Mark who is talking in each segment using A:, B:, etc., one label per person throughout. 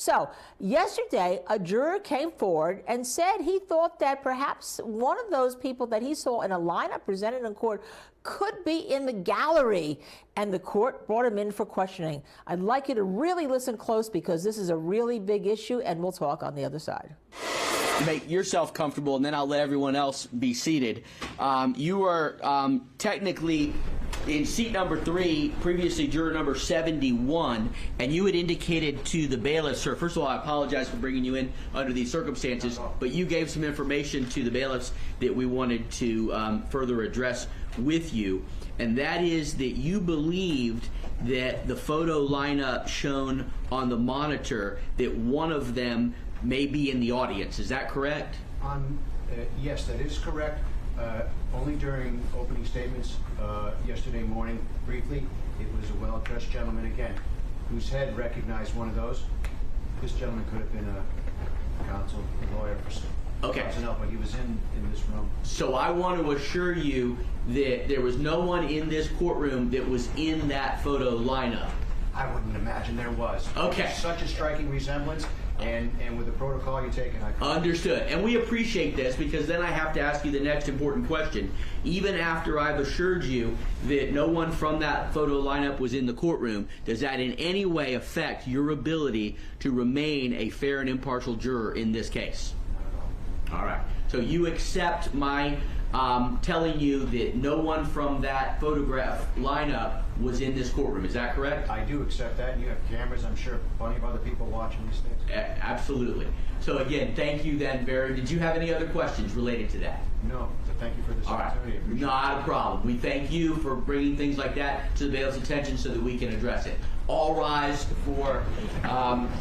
A: So yesterday, a juror came forward and said he thought that perhaps one of those people that he saw in a lineup presented in court could be in the gallery, and the court brought him in for questioning. I'd like you to really listen close because this is a really big issue, and we'll talk on the other side.
B: Make yourself comfortable, and then I'll let everyone else be seated. You are technically in seat number 3, previously juror number 71, and you had indicated to the bailiff, sir, first of all, I apologize for bringing you in under these circumstances, but you gave some information to the bailiffs that we wanted to further address with you, and that is that you believed that the photo lineup shown on the monitor, that one of them may be in the audience. Is that correct?
C: Yes, that is correct. Only during opening statements yesterday morning, briefly, it was a well-dressed gentleman again, whose head recognized one of those. This gentleman could have been a counsel, a lawyer,
B: okay,
C: but he was in this room.
B: So I want to assure you that there was no one in this courtroom that was in that photo lineup.
C: I wouldn't imagine there was.
B: Okay.
C: Such a striking resemblance. And with the protocol you're taking, I
B: understood. And we appreciate this because then I have to ask you the next important question. Even after I've assured you that no one from that photo lineup was in the courtroom, does that in any way affect your ability to remain a fair and impartial juror in this case? All right. So you accept my telling you that no one from that photograph lineup was in this courtroom. Is that correct?
C: I do accept that. You have cameras, I'm sure, plenty of other people watching these things.
B: Absolutely. So again, thank you then, Barry. Did you have any other questions related to that?
C: No. So thank you for this opportunity.
B: All right. Not a problem. We thank you for bringing things like that to the bailiff's attention so that we can address it. All rise for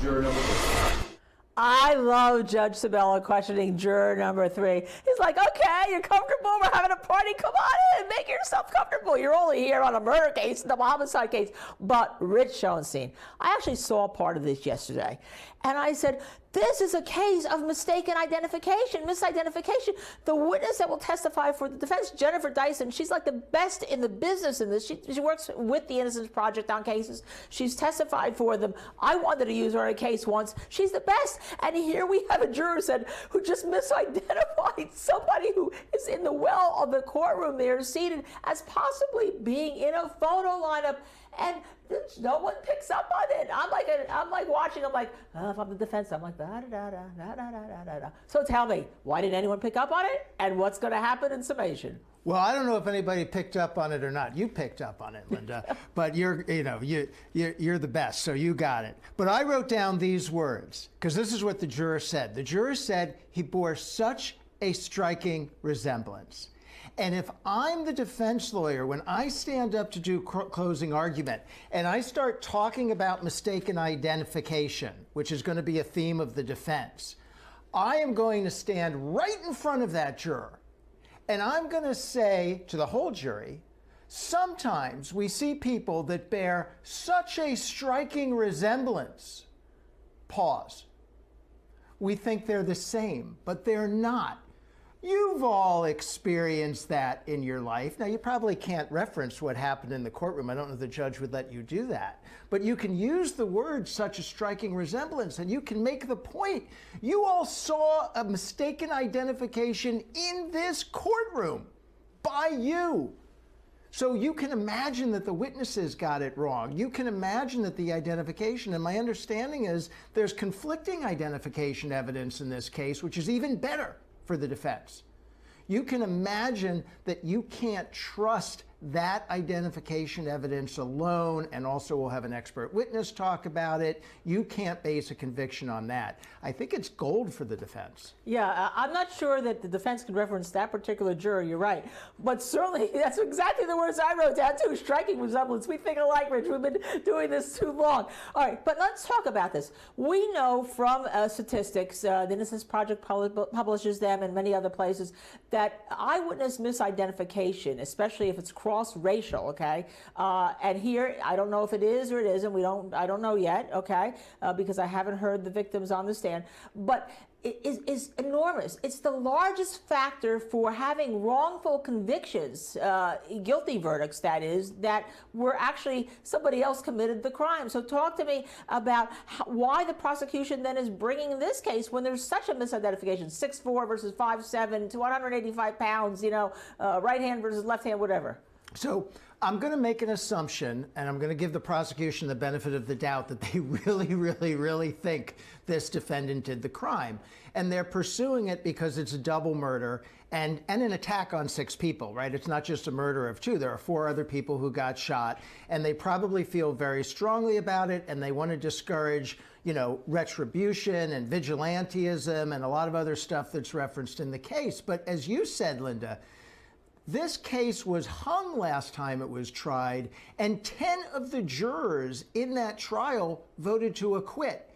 B: juror number 3.
A: I love Judge Sabella questioning juror number 3. He's like, okay, you're comfortable, we're having a party, come on in, make yourself comfortable. You're only here on a murder case, double homicide case. But Rich Schoenstein, I actually saw part of this yesterday, and I said, this is a case of mistaken identification, misidentification. The witness that will testify for the defense, Jennifer Dyson, she's like the best in the business in this. She works with the Innocence Project on cases. She's testified for them. I wanted to use her in a case once. She's the best. And here we have a juror who just misidentified somebody who is in the well of the courtroom there, seated as possibly being in a photo lineup. And no one picks up on it. I'm like watching. I'm like, if I'm the defense, I'm like, da da da da da da da da. So tell me, why didn't anyone pick up on it? And what's going to happen in summation?
D: Well, I don't know if anybody picked up on it or not. You picked up on it, Linda, but you're the best, so you got it. But I wrote down these words because this is what the juror said. The juror said he bore such a striking resemblance. And if I'm the defense lawyer, when I stand up to do closing argument and I start talking about mistaken identification, which is going to be a theme of the defense, I am going to stand right in front of that juror and I'm going to say to the whole jury, sometimes we see people that bear such a striking resemblance, pause. We think they're the same, but they're not. You've all experienced that in your life. Now, you probably can't reference what happened in the courtroom. I don't know if the judge would let you do that. But you can use the word such a striking resemblance, and you can make the point. You all saw a mistaken identification in this courtroom by you. So you can imagine that the witnesses got it wrong. You can imagine that the identification, and my understanding is there's conflicting identification evidence in this case, which is even better for the defense. You can imagine that you can't trust that identification evidence alone, and also we'll have an expert witness talk about it. You can't base a conviction on that. I think it's gold for the defense.
A: Yeah, I'm not sure that the defense can reference that particular juror, you're right. But certainly, that's exactly the words I wrote down too, striking resemblance. We think alike, Rich. We've been doing this too long. All right, but let's talk about this. We know from statistics, the Innocence Project publishes them and many other places, that eyewitness misidentification, especially if it's cross-racial, okay? And here, I don't know if it is or it isn't. I don't know yet, okay? Because I haven't heard the victims on the stand. But is enormous. It's the largest factor for having wrongful convictions, guilty verdicts, that is, that were actually somebody else committed the crime. So talk to me about why the prosecution then is bringing this case when there's such a misidentification, 6'4" versus 5'7", to 185 pounds, right hand versus left hand, whatever.
D: So I'm going to make an assumption, and I'm going to give the prosecution the benefit of the doubt that they really think this defendant did the crime. And they're pursuing it because it's a double murder and an attack on 6 people, right? It's not just a murder of 2. There are 4 other people who got shot, and they probably feel very strongly about it, and they want to discourage, retribution and vigilantism and a lot of other stuff that's referenced in the case. But as you said, Linda, this case was hung last time it was tried, and 10 of the jurors in that trial voted to acquit.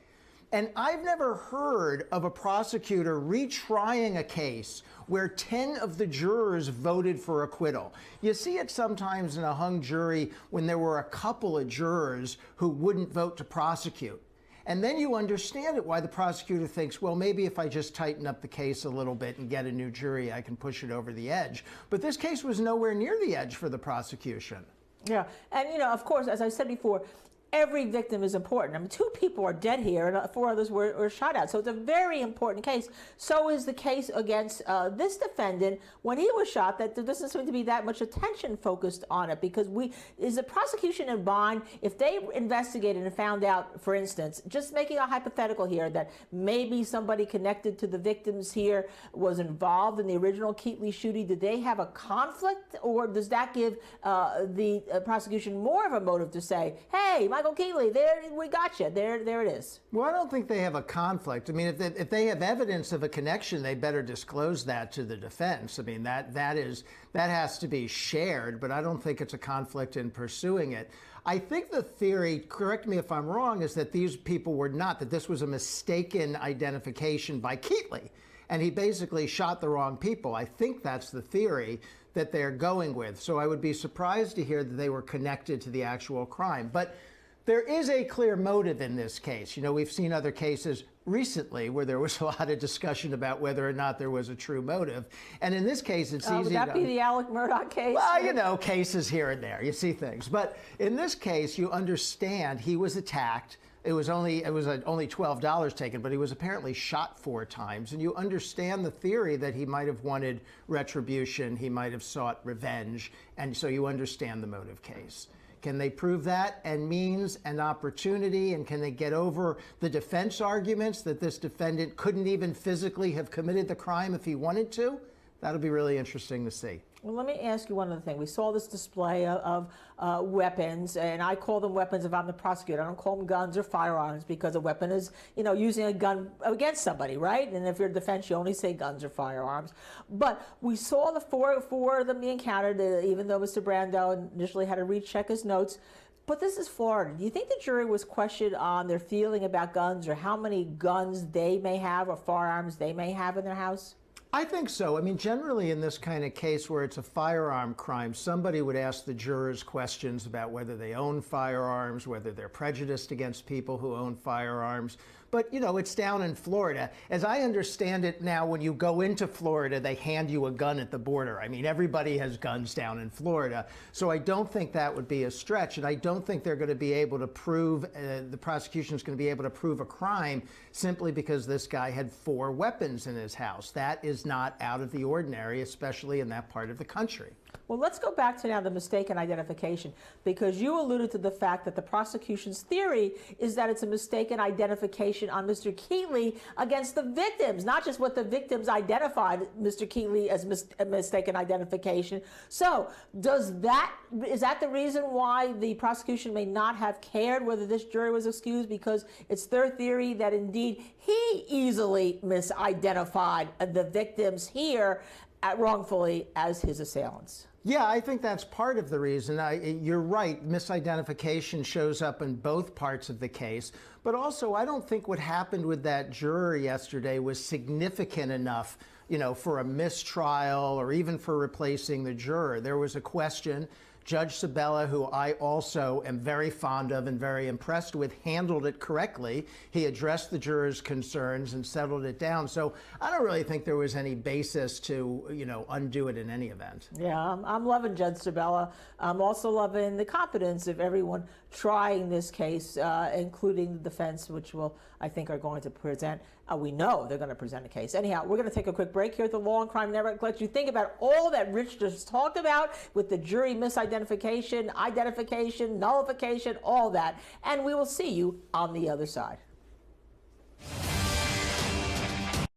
D: And I've never heard of a prosecutor retrying a case where 10 of the jurors voted for acquittal. You see it sometimes in a hung jury when there were a couple of jurors who wouldn't vote to prosecute. And then you understand it, why the prosecutor thinks, well, maybe if I just tighten up the case a little bit and get a new jury, I can push it over the edge. But this case was nowhere near the edge for the prosecution.
A: Yeah, and of course, as I said before, every victim is important. I mean, 2 people are dead here and 4 others were shot at. So it's a very important case. So is the case against this defendant when he was shot, that there doesn't seem to be that much attention focused on it, because is the prosecution in bond, if they investigated and found out, for instance, just making a hypothetical here, that maybe somebody connected to the victims here was involved in the original Keatley shooting, did they have a conflict, or does that give the prosecution more of a motive to say, hey, Michael Keatley, there, we got you. There it is.
D: Well, I don't think they have a conflict. I mean, if they have evidence of a connection, they better disclose that to the defense. I mean, that has to be shared, but I don't think it's a conflict in pursuing it. I think the theory, correct me if I'm wrong, is that these people were not, that this was a mistaken identification by Keatley, and he basically shot the wrong people. I think that's the theory that they're going with. So I would be surprised to hear that they were connected to the actual crime. But there is a clear motive in this case. We've seen other cases recently where there was a lot of discussion about whether or not there was a true motive. And in this case, it's easy to...
A: Would that be the Alec Murdaugh case?
D: Well, cases here and there. You see things. But in this case, you understand he was attacked. It was only $12 taken, but he was apparently shot 4 times. And you understand the theory that he might have wanted retribution, he might have sought revenge, and so you understand the motive case. Can they prove that, and means and opportunity, and can they get over the defense arguments that this defendant couldn't even physically have committed the crime if he wanted to? That'll be really interesting to see.
A: Well, let me ask you one other thing. We saw this display of weapons, and I call them weapons if I'm the prosecutor. I don't call them guns or firearms, because a weapon is, using a gun against somebody, right? And if you're defense, you only say guns or firearms. But we saw the four of them being counted, even though Mr. Brando initially had to recheck his notes. But this is Florida. Do you think the jury was questioned on their feeling about guns, or how many guns they may have or firearms they may have in their house?
D: I think so. I mean, generally in this kind of case where it's a firearm crime, somebody would ask the jurors questions about whether they own firearms, whether they're prejudiced against people who own firearms. But, it's down in Florida. As I understand it now, when you go into Florida, they hand you a gun at the border. I mean, everybody has guns down in Florida. So I don't think that would be a stretch. And I don't think they're going to be able to prove, the prosecution's going to be able to prove a crime simply because this guy had 4 weapons in his house. That is not out of the ordinary, especially in that part of the country.
A: Well, let's go back to now the mistaken identification, because you alluded to the fact that the prosecution's theory is that it's a mistaken identification on Mr. Keatley against the victims, not just what the victims identified Mr. Keatley as a mistaken identification. So is that the reason why the prosecution may not have cared whether this jury was excused, because it's their theory that indeed he easily misidentified the victims here wrongfully as his assailants?
D: Yeah, I think that's part of the reason. You're right, misidentification shows up in both parts of the case. But also, I don't think what happened with that juror yesterday was significant enough, for a mistrial or even for replacing the juror. There was a question. Judge Sabella, who I also am very fond of and very impressed with, handled it correctly. He addressed the jurors' concerns and settled it down. So I don't really think there was any basis to, undo it in any event.
A: Yeah, I'm loving Judge Sabella. I'm also loving the competence of everyone trying this case, including the defense, which I think are going to present. We know they're going to present a case. Anyhow, we're going to take a quick break here at the Law and Crime Network. Let you think about all that Rich just talked about with the jury misidentification, identification, nullification, all that. And we will see you on the other side.